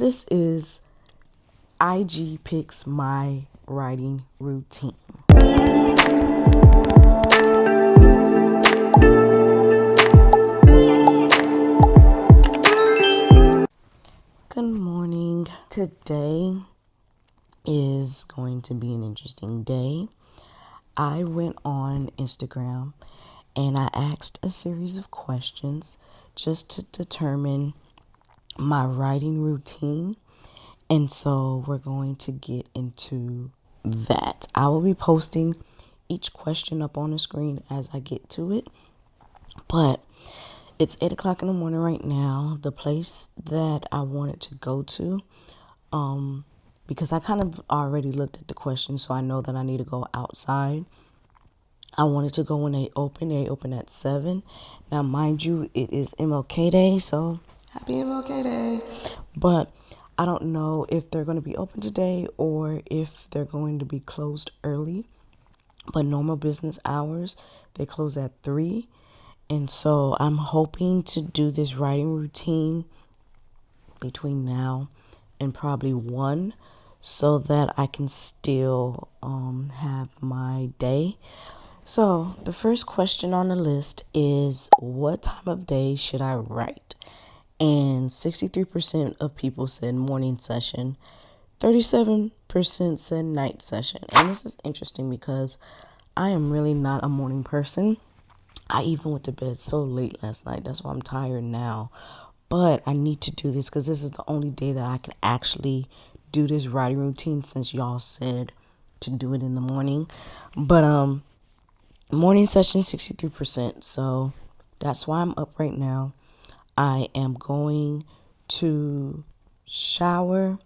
This is IG Picks My Writing Routine. Good morning. Today is going to be an interesting day. I went on Instagram and I asked a series of questions just to determine my writing routine. And so we're going to get into that. I will be posting each question up on the screen as I get to it. But it's 8 o'clock in the morning right now. The place that I wanted to go to, because I kind of already looked at the question, so I know that I need to go outside. I wanted to go when they open. They open at 7. Now, mind you, it is MLK Day, so happy MLK Day. But I don't know if they're going to be open today or if they're going to be closed early. But normal business hours, they close at 3. And so I'm hoping to do this writing routine between now and probably 1 so that I can still have my day. So the first question on the list is, what time of day should I write? And 63% of people said morning session. 37% said night session. And this is interesting because I am really not a morning person. I even went to bed so late last night. That's why I'm tired now. But I need to do this because this is the only day that I can actually do this writing routine since y'all said to do it in the morning. But morning session 63%. So that's why I'm up right now. I am going to shower,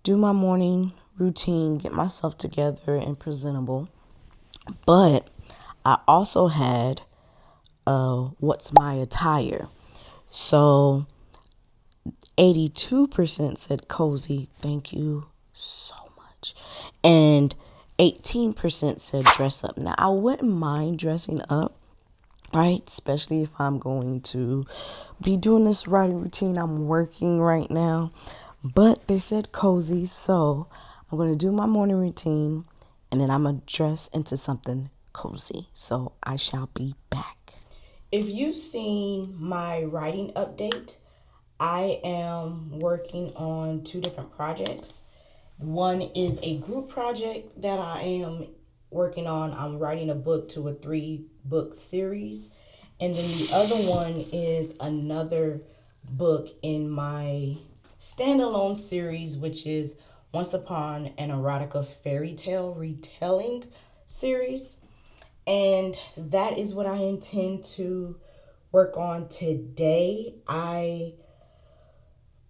do my morning routine, get myself together and presentable. But I also had what's my attire? So 82% said cozy. Thank you so much. And 18% said dress up. Now, I wouldn't mind dressing up, right? Especially if I'm going to be doing this writing routine. I'm working right now. But they said cozy. So I'm going to do my morning routine and then I'm going to dress into something cozy. So I shall be back. If you've seen my writing update, I am working on 2 different projects. One is a group project that I am working on. I'm writing a book to a 3-book series. And then the other one is another book in my standalone series, which is Once Upon an Erotica Fairy Tale Retelling series. And that is what I intend to work on today. I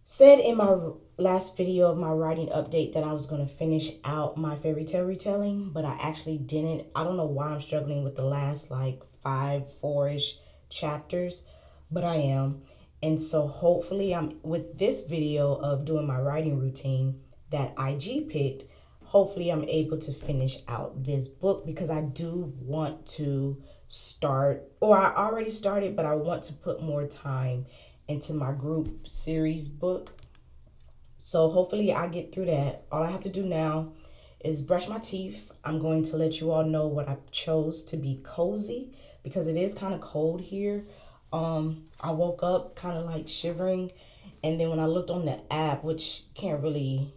said in my last video of my writing update that I was going to finish out my fairy tale retelling, but I actually didn't. I don't know why I'm struggling with the last like 4-ish chapters, but I am. And so hopefully with this video of doing my writing routine that IG picked, hopefully I'm able to finish out this book because I do want to start, or I already started, but I want to put more time into my group series book. So hopefully I get through that. All I have to do now is brush my teeth. I'm going to let you all know what I chose to be cozy because it is kind of cold here. I woke up kind of like shivering, and then when I looked on the app, which can't really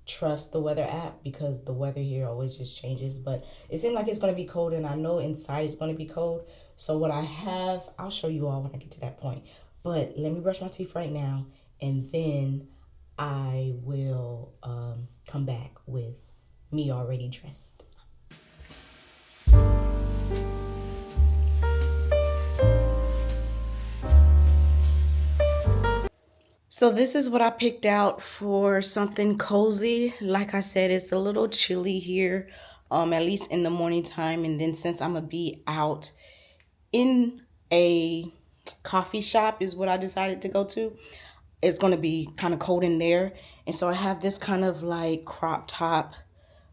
trust the weather app because the weather here always just changes, but it seemed like it's going to be cold, and I know inside it's going to be cold. So what I have, I'll show you all when I get to that point. But let me brush my teeth right now, and then I will come back with me already dressed. So this is what I picked out for something cozy. Like I said, it's a little chilly here, at least in the morning time. And then since I'm gonna be out in a coffee shop is what I decided to go to, it's gonna be kind of cold in there. And so I have this kind of like crop top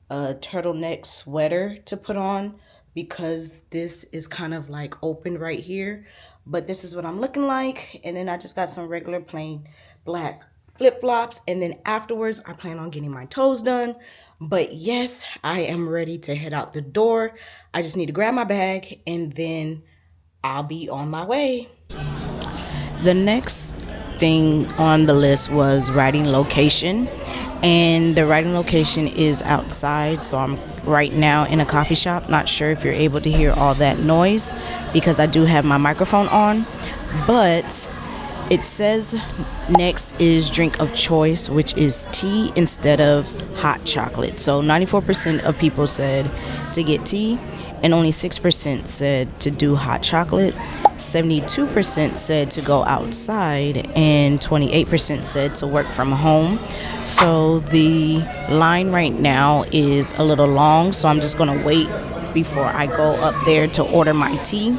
turtleneck sweater to put on because this is kind of like open right here. But this is what I'm looking like. And then I just got some regular plain black flip-flops, and then afterwards I plan on getting my toes done. But yes, I am ready to head out the door. I just need to grab my bag and then I'll be on my way. The next thing on the list was writing location, and the writing location is outside, so I'm right now in a coffee shop. Not sure if you're able to hear all that noise because I do have my microphone on, but it says next is drink of choice, which is tea instead of hot chocolate. So 94% of people said to get tea, and only 6% said to do hot chocolate. 72% said to go outside, and 28% said to work from home. So the line right now is a little long, so I'm just gonna wait before I go up there to order my tea.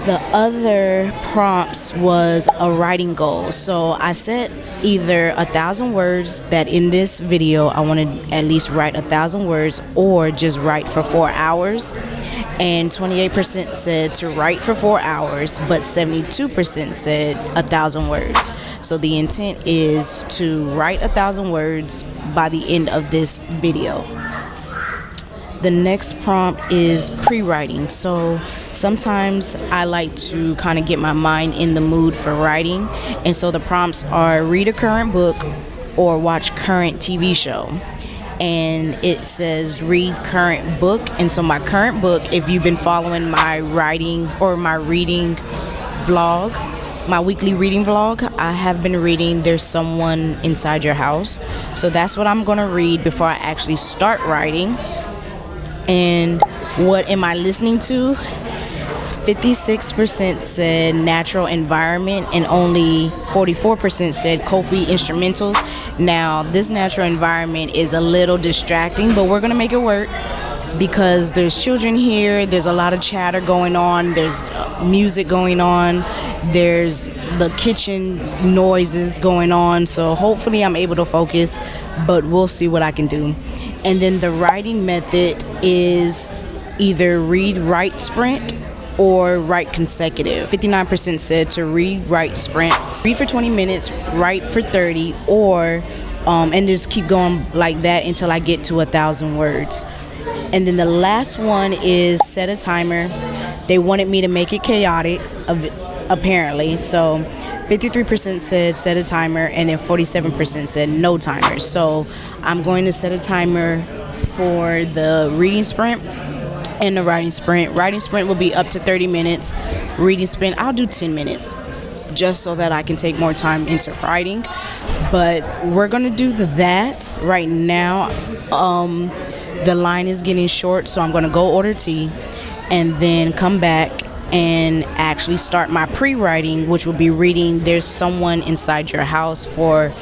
The other prompts was a writing goal. So I set either 1,000 words, that in this video I want to at least write 1,000 words, or just write for 4 hours. And 28% said to write for 4 hours, but 72% said 1,000 words. So the intent is to write 1,000 words by the end of this video. The next prompt is pre-writing. So sometimes I like to kind of get my mind in the mood for writing, and so the prompts are read a current book or watch current TV show. And it says read current book, and so my current book, if you've been following my writing or my reading vlog, my weekly reading vlog, I have been reading There's Someone Inside Your House. So that's what I'm going to read before I actually start writing. And what am I listening to? 56% said natural environment, and only 44% said Kofi instrumentals. Now, this natural environment is a little distracting, but we're gonna make it work because there's children here, there's a lot of chatter going on, there's music going on, there's the kitchen noises going on, so hopefully I'm able to focus, but we'll see what I can do. And then the writing method is either read, write, sprint, or write consecutive. 59% said to read, write, sprint, read for 20 minutes, write for 30, or and just keep going like that until I get to 1,000 words. And then the last one is set a timer. They wanted me to make it chaotic, apparently. So 53% said set a timer, and then 47% said no timer. So I'm going to set a timer for the reading sprint and the writing sprint. Writing sprint will be up to 30 minutes. Reading sprint, I'll do 10 minutes just so that I can take more time into writing. But we're going to do that right now. The line is getting short, so I'm going to go order tea and then come back and actually start my pre-writing, which will be reading There's Someone Inside Your House for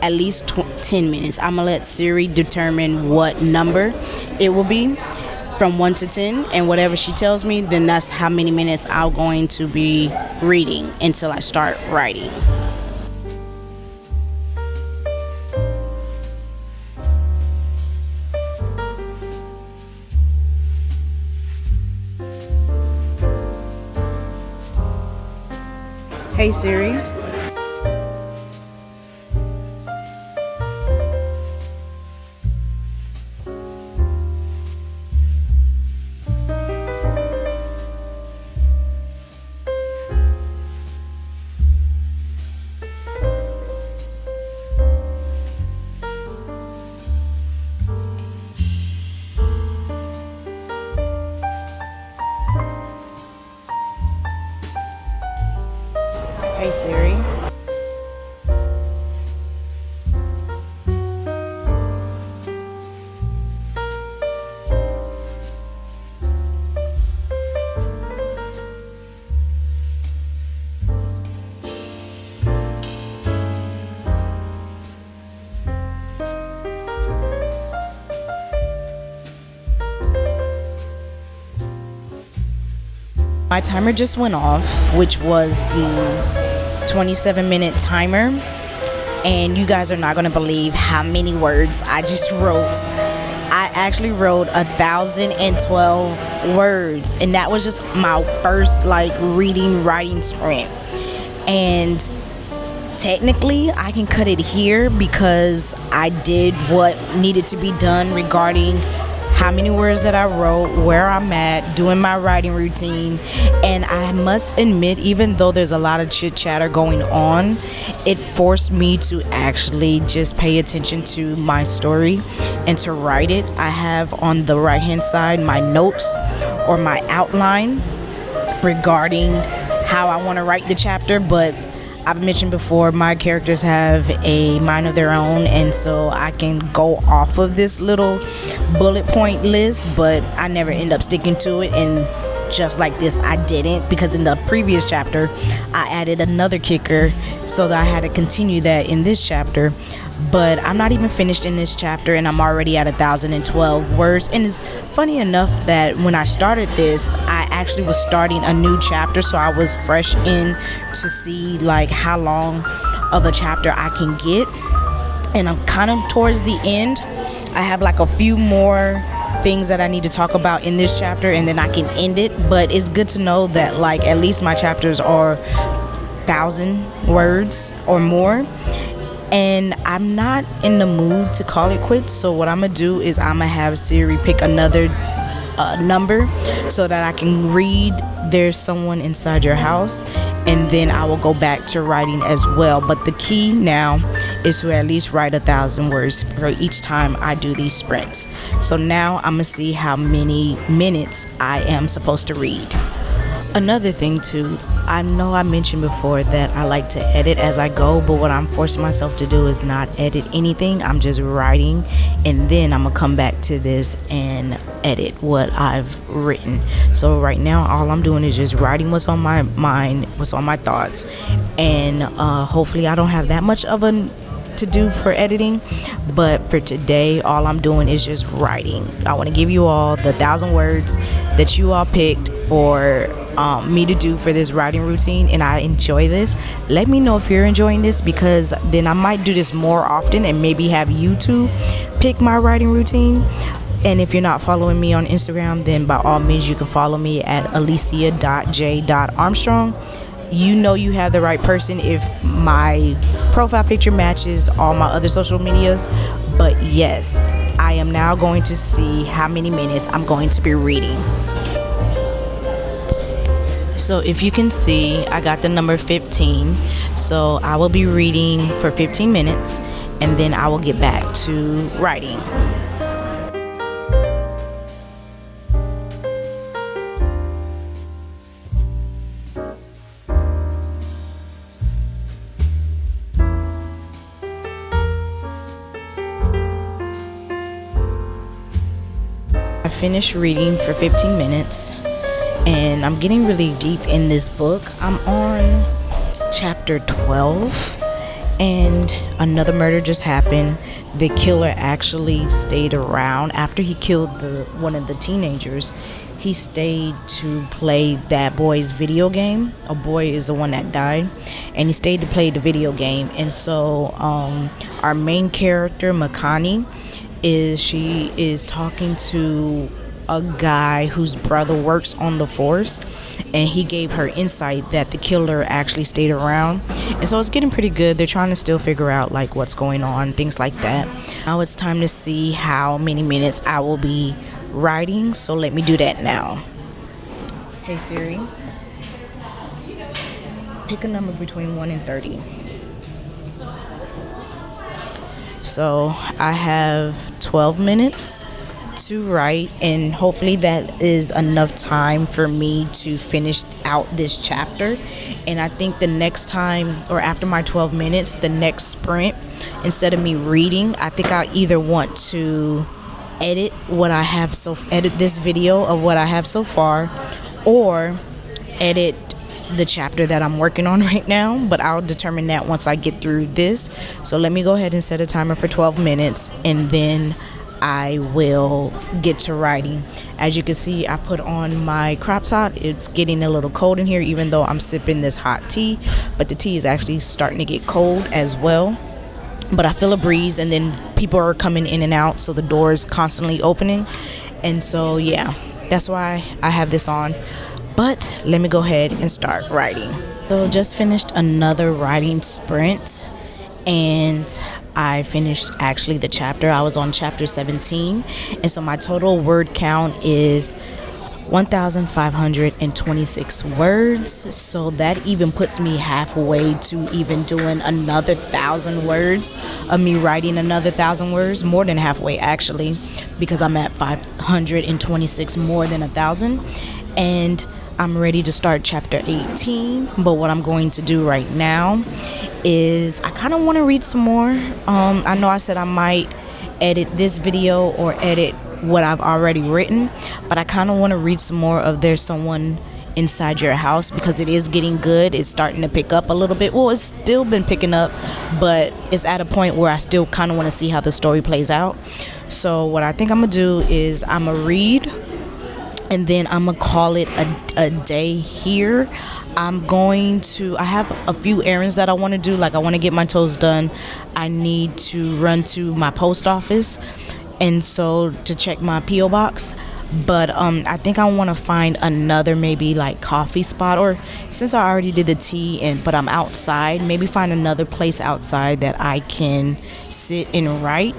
at least 10 minutes. I'm going to let Siri determine what number it will be from 1 to 10, and whatever she tells me, then that's how many minutes I'm going to be reading until I start writing. Hey Siri. Hey Siri. My timer just went off, which was the 27-minute timer, and you guys are not going to believe how many words I just wrote. I actually wrote 1,012 words, and that was just my first writing sprint. And technically I can cut it here because I did what needed to be done regarding how many words that I wrote, where I'm at, doing my writing routine. And I must admit, even though there's a lot of chit chatter going on, it forced me to actually just pay attention to my story and to write it. I have on the right hand side my notes or my outline regarding how I want to write the chapter, but I've mentioned before, my characters have a mind of their own, and so I can go off of this little bullet point list, but I never end up sticking to it. And just like this, I didn't, because in the previous chapter I added another kicker, so that I had to continue that in this chapter. But I'm not even finished in this chapter, and I'm already at 1,012 words. And it's funny enough that when I started this, I actually was starting a new chapter, so I was fresh in to see like how long of a chapter I can get. And I'm kind of towards the end. I have like a few more things that I need to talk about in this chapter, and then I can end it. But it's good to know that like at least my chapters are 1,000 words or more. And I'm not in the mood to call it quits, so what I'm gonna do is I'm gonna have Siri pick another number so that I can read There's Someone Inside Your House, and then I will go back to writing as well. But the key now is to at least write 1,000 words for each time I do these sprints. So now I'm gonna see how many minutes I am supposed to read. Another thing too, I know I mentioned before that I like to edit as I go, but what I'm forcing myself to do is not edit anything. I'm just writing, and then I'm gonna come back to this and edit what I've written. So right now all I'm doing is just writing what's on my mind, what's on my thoughts, and hopefully I don't have that much of a to do for editing. But for today, all I'm doing is just writing. I want to give you all the 1,000 words that you all picked for me to do for this writing routine, and I enjoy this. Let me know if you're enjoying this, because then I might do this more often and maybe have you two pick my writing routine. And if you're not following me on Instagram, then by all means you can follow me at alicia.j.armstrong. You know you have the right person if my profile picture matches all my other social medias. But yes, I am now going to see how many minutes I'm going to be reading. So if you can see, I got the number 15. So I will be reading for 15 minutes, and then I will get back to writing. I finished reading for 15 minutes, and I'm getting really deep in this book. I'm on chapter 12, and another murder just happened. The killer actually stayed around after he killed one of the teenagers. He stayed to play that boy's video game. A boy is the one that died, and he stayed to play the video game. And so our main character, Makani, she is talking to a guy whose brother works on the force, and he gave her insight that the killer actually stayed around. And so it's getting pretty good. They're trying to still figure out like what's going on, things like that. Now it's time to see how many minutes I will be writing, so let me do that now. Hey Siri, pick a number between 1 and 30. So I have 12 minutes to write, and hopefully that is enough time for me to finish out this chapter. And I think the next time, or after my 12 minutes, the next sprint, instead of me reading, I think I either want to edit this video of what I have so far, or edit the chapter that I'm working on right now. But I'll determine that once I get through this. So let me go ahead and set a timer for 12 minutes, and then I will get to writing. As you can see, I put on my crop top. It's getting a little cold in here, even though I'm sipping this hot tea, but the tea is actually starting to get cold as well. But I feel a breeze, and then people are coming in and out, so the door is constantly opening. And so yeah, that's why I have this on. But let me go ahead and start writing. So just finished another writing sprint, and I finished actually the chapter. I was on chapter 17, and so my total word count is 1,526 words. So that even puts me halfway to even doing another 1,000 words of me writing another 1,000 words, more than halfway actually, because I'm at 526 more than 1,000, and I'm ready to start chapter 18. But what I'm going to do right now is I kind of want to read some more. I know I said I might edit this video or edit what I've already written, but I kind of want to read some more of There's Someone Inside Your House, because it is getting good. It's starting to pick up a little bit. Well, it's still been picking up, but it's at a point where I still kind of want to see how the story plays out. So what I think I'm gonna do is I'm gonna read, and then I'm gonna call it a day here. I have a few errands that I want to do. Like, I want to get my toes done. I need to run to my post office, and so to check my P.O. box. But I think I want to find another maybe like coffee spot, or since I already did the tea but I'm outside, maybe find another place outside that I can sit and write.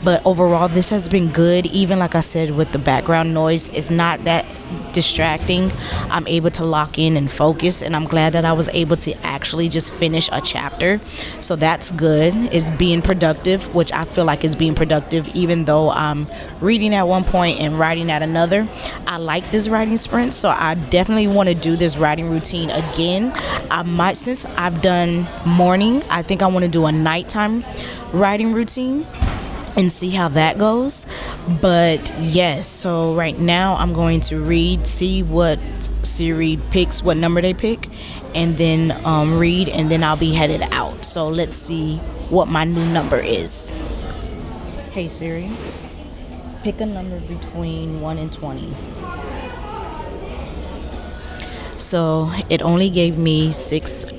But overall, this has been good. Even like I said, with the background noise, it's not that distracting. I'm able to lock in and focus, and I'm glad that I was able to actually just finish a chapter. So that's good. It's being productive, which I feel like is being productive, even though I'm reading at one point and writing at another. I like this writing sprint, so I definitely want to do this writing routine again. Since I've done morning, I think I want to do a nighttime writing routine and see how that goes. But yes, so right now I'm going to read, see what Siri picks, what number they pick, and then read, and then I'll be headed out. So let's see what my new number is. Hey Siri, pick a number between 1 and 20. So it only gave me 6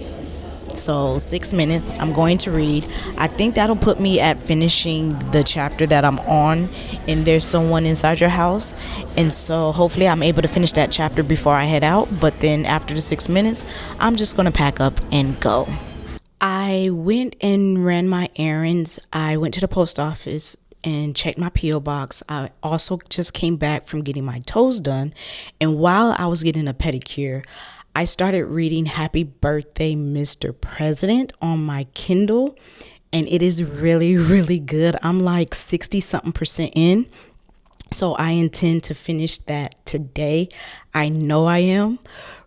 minutes. I'm going to read. I think that'll put me at finishing the chapter that I'm on, and There's Someone Inside Your House. And so hopefully I'm able to finish that chapter before I head out. But then after the 6 minutes, I'm just going to pack up and go. I went and ran my errands. I went to the post office and checked my P.O. box. I also just came back from getting my toes done. And while I was getting a pedicure, I started reading Happy Birthday, Mr. President on my Kindle, and it is really, really good. I'm like 60-something% in, so I intend to finish that today. I know I am.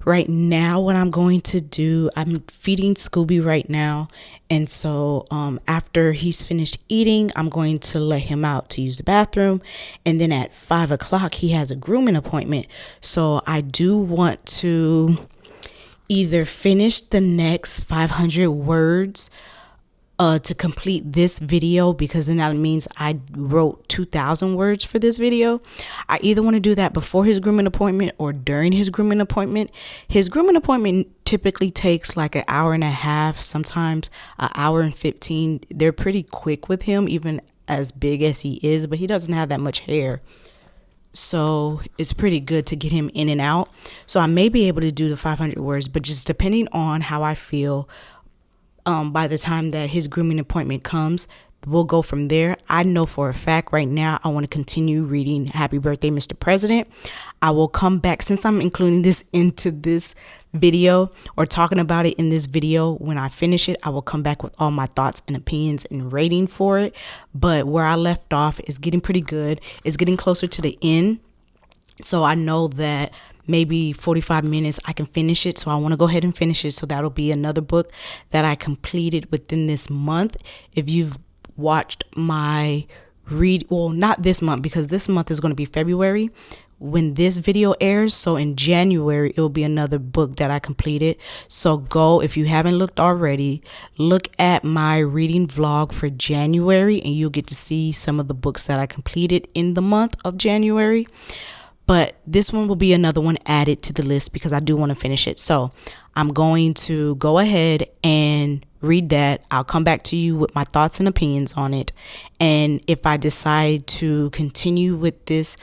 Right now, what I'm going to do, I'm feeding Scooby right now, and so after he's finished eating, I'm going to let him out to use the bathroom, and then at 5 o'clock, he has a grooming appointment. So I do want to either finish the next 500 words to complete this video, because then that means I wrote 2,000 words for this video. I either want to do that before his grooming appointment or during his grooming appointment. His grooming appointment typically takes like an hour and a half, sometimes an hour and 15. They're pretty quick with him, even as big as he is, but he doesn't have that much hair. So it's pretty good to get him in and out. So I may be able to do the 500 words, but just depending on how I feel by the time that his grooming appointment comes, we'll go from there. I know for a fact right now I want to continue reading Happy Birthday, Mr. President. I will come back, since I'm including this into this video or talking about it in this video. When I finish it, I will come back with all my thoughts and opinions and rating for it. But where I left off is getting pretty good. It's getting closer to the end. So I know that maybe 45 minutes I can finish it. So I want to go ahead and finish it. So that'll be another book that I completed within this month. If you've watched my not this month, because this month is going to be February when this video airs. So in January, it will be another book that I completed. So go, if you haven't looked already, look at my reading vlog for January, and you'll get to see some of the books that I completed in the month of January. But this one will be another one added to the list because I do want to finish it. So I'm going to go ahead and read that. I'll come back to you with my thoughts and opinions on it. And if I decide to continue with this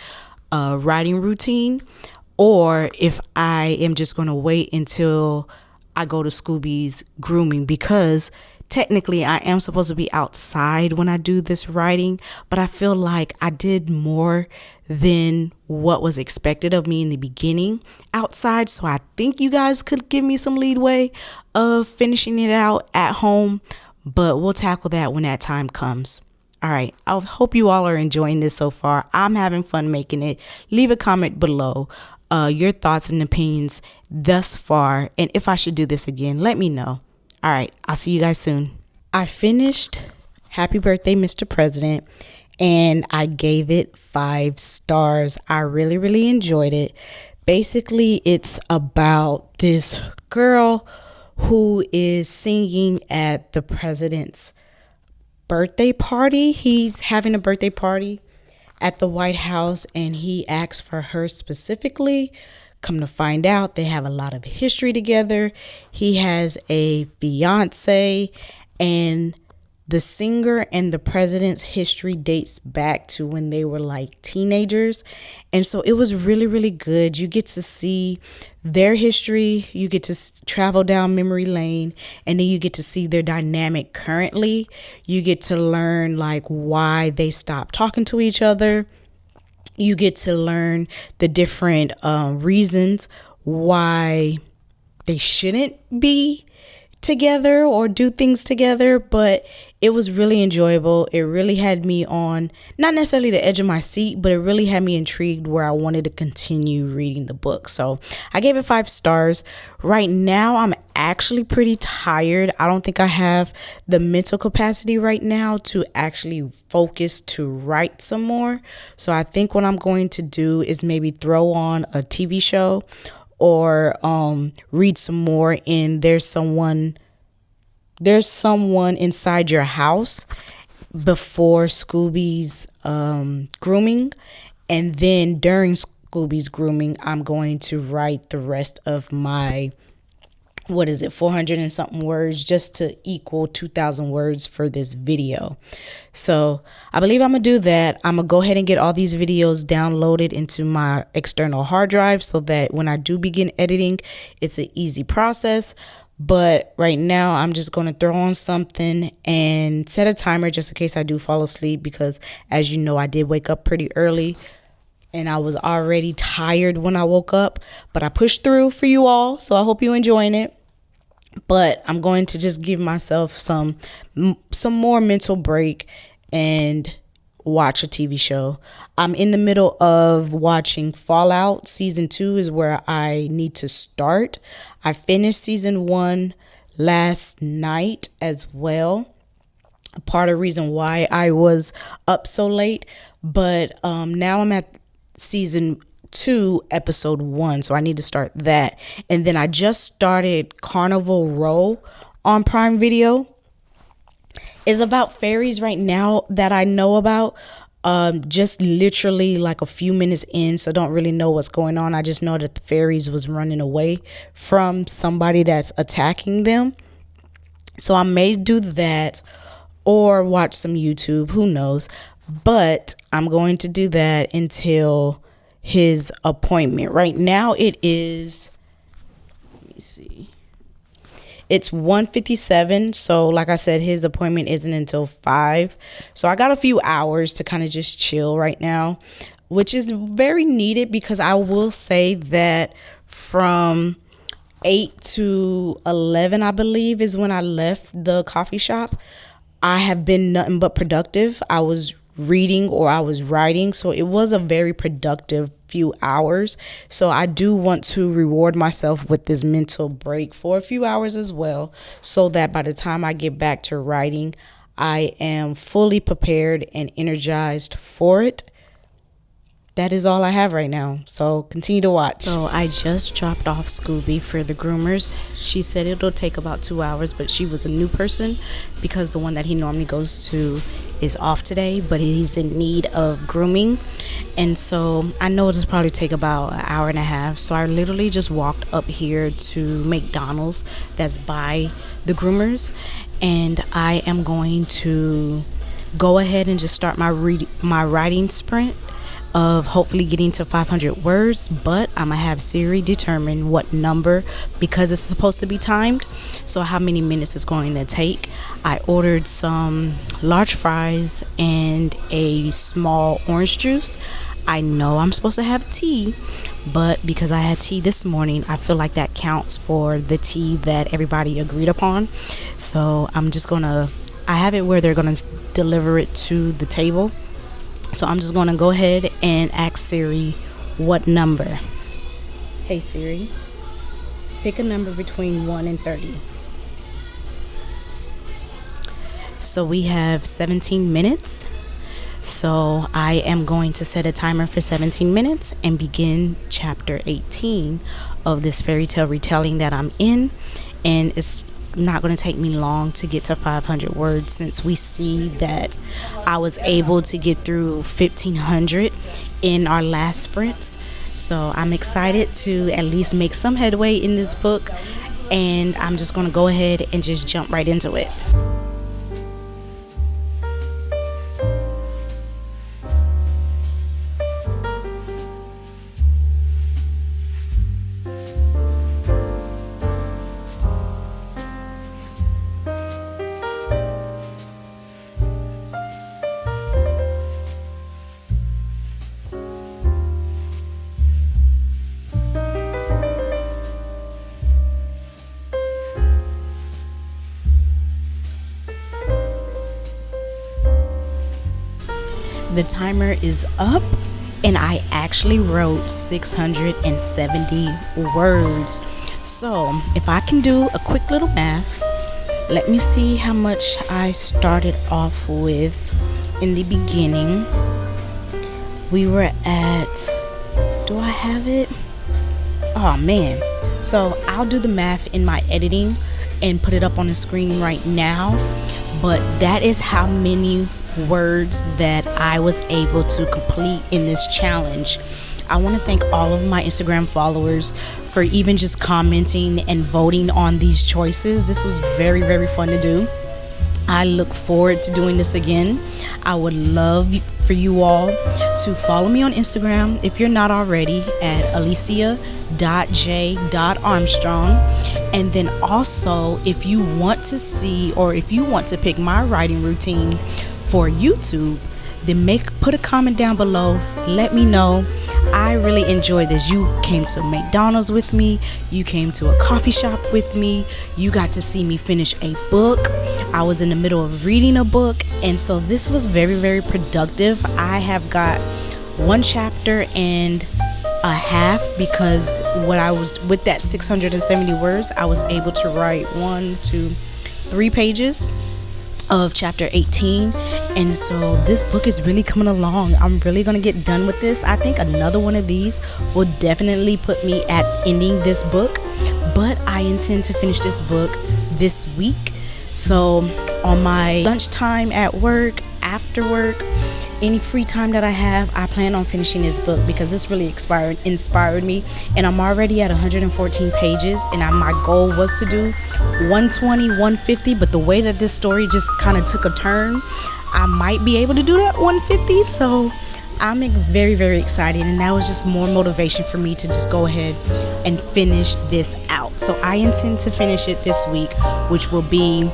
writing routine, or if I am just going to wait until I go to Scooby's grooming, because technically I am supposed to be outside when I do this writing, but I feel like I did more than what was expected of me in the beginning outside. So I think you guys could give me some leeway of finishing it out at home, but we'll tackle that when that time comes. All right. I hope you all are enjoying this so far. I'm having fun making it. Leave a comment below your thoughts and opinions thus far. And if I should do this again, let me know. All right. I'll see you guys soon. I finished Happy Birthday, Mr. President, and I gave it 5 stars. I really, really enjoyed it. Basically, it's about this girl who is singing at the president's birthday party. He's having a birthday party at the White House, and he asks for her specifically. Come to find out, they have a lot of history together. He has a fiance, and the singer and the president's history dates back to when they were like teenagers. And so it was really, really good. You get to see their history. You get to travel down memory lane, and then you get to see their dynamic currently. You get to learn like why they stopped talking to each other. You get to learn the different reasons why they shouldn't be together or do things together. But it was really enjoyable. It really had me on, not necessarily the edge of my seat, but it really had me intrigued where I wanted to continue reading the book. So I gave it 5 stars. Right now, I'm actually pretty tired. I don't think I have the mental capacity right now to actually focus to write some more. So I think what I'm going to do is maybe throw on a TV show or read some more in There's Someone Inside Your House before Scooby's grooming. And then during Scooby's grooming, I'm going to write the rest of my 400 and something words, just to equal 2,000 words for this video. So I believe I'm gonna do that. I'm gonna go ahead and get all these videos downloaded into my external hard drive so that when I do begin editing, it's an easy process. But right now I'm just going to throw on something and set a timer just in case I do fall asleep, because as you know, I did wake up pretty early and I was already tired when I woke up, but I pushed through for you all. So I hope you're enjoying it. But I'm going to just give myself some more mental break and watch a TV show. I'm in the middle of watching Fallout. Season 2 is where I need to start. I finished season 1 last night as well. Part of the reason why I was up so late. But now I'm at season 2, episode 1. So I need to start that. And then I just started Carnival Row on Prime Video. It's about fairies right now that I know about. Just literally like a few minutes in, so don't really know what's going on. I just know that the fairies was running away from somebody that's attacking them. So I may do that or watch some YouTube, who knows. But I'm going to do that until his appointment. Right now it is, let me see, it's 1:57. So like I said, his appointment isn't until 5. So I got a few hours to kind of just chill right now, which is very needed, because I will say that from 8 to 11, I believe, is when I left the coffee shop, I have been nothing but productive. I was reading or I was writing, so it was a very productive few hours. So I do want to reward myself with this mental break for a few hours as well, so that by the time I get back to writing, I am fully prepared and energized for it. That is all I have right now, so continue to watch. So I just dropped off Scooby for the groomers. She said it'll take about 2 hours, but she was a new person because the one that he normally goes to is off today, but he's in need of grooming. And so I know it'll probably take about an hour and a half. So I literally just walked up here to McDonald's that's by the groomers, and I am going to go ahead and just start my writing sprint. of hopefully getting to 500 words, but I'm gonna have Siri determine what number, because it's supposed to be timed, so how many minutes it's going to take. I ordered some large fries and a small orange juice. I know I'm supposed to have tea, but because I had tea this morning, I feel like that counts for the tea that everybody agreed upon. So I have it where they're gonna deliver it to the table. So I'm just gonna go ahead and ask Siri what number. Hey Siri, pick a number between 1 and 30. So we have 17 minutes. So I am going to set a timer for 17 minutes and begin chapter 18 of this fairy tale retelling that I'm in. And it's not going to take me long to get to 500 words, since we see that I was able to get through 1,500 in our last sprints. So I'm excited to at least make some headway in this book, and I'm just going to go ahead and just jump right into it. The timer is up, and I actually wrote 670 words. So if I can do a quick little math, let me see how much I started off with in the beginning. We were at, do I have it? Oh man. So I'll do the math in my editing and put it up on the screen right now. But that is how many words that I was able to complete in this challenge. I want to thank all of my Instagram followers for even just commenting and voting on these choices. This was very, very fun to do. I look forward to doing this again. I would love for you all to follow me on Instagram if you're not already at alicia.j.armstrong. And then also, if you want to see, or if you want to pick my writing routine for YouTube, then put a comment down below. Let me know. I really enjoyed this. You came to McDonald's with me. You came to a coffee shop with me. You got to see me finish a book. I was in the middle of reading a book, and so this was very, very productive. I have got 1 chapter and a half, because what I was with that 670 words, I was able to write 1, 2, 3 pages of chapter 18. And so this book is really coming along. I'm really gonna get done with this. I think another one of these will definitely put me at ending this book, but I intend to finish this book this week. So on my lunchtime at work, after work, any free time that I have, I plan on finishing this book, because this really inspired me. And I'm already at 114 pages, and my goal was to do 120, 150, but the way that this story just kind of took a turn, I might be able to do that 150. So I'm very, very excited, and that was just more motivation for me to just go ahead and finish this out. So I intend to finish it this week, which will be,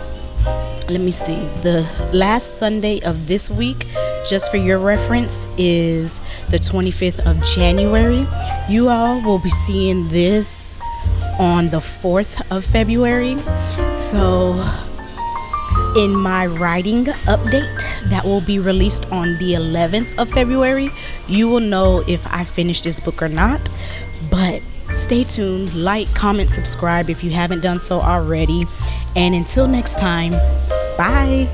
let me see, the last Sunday of this week. Just for your reference, is the 25th of January. You all will be seeing this on the 4th of February. So in my writing update that will be released on the 11th of February, you will know if I finished this book or not. But stay tuned, like, comment, subscribe if you haven't done so already. And until next time, bye.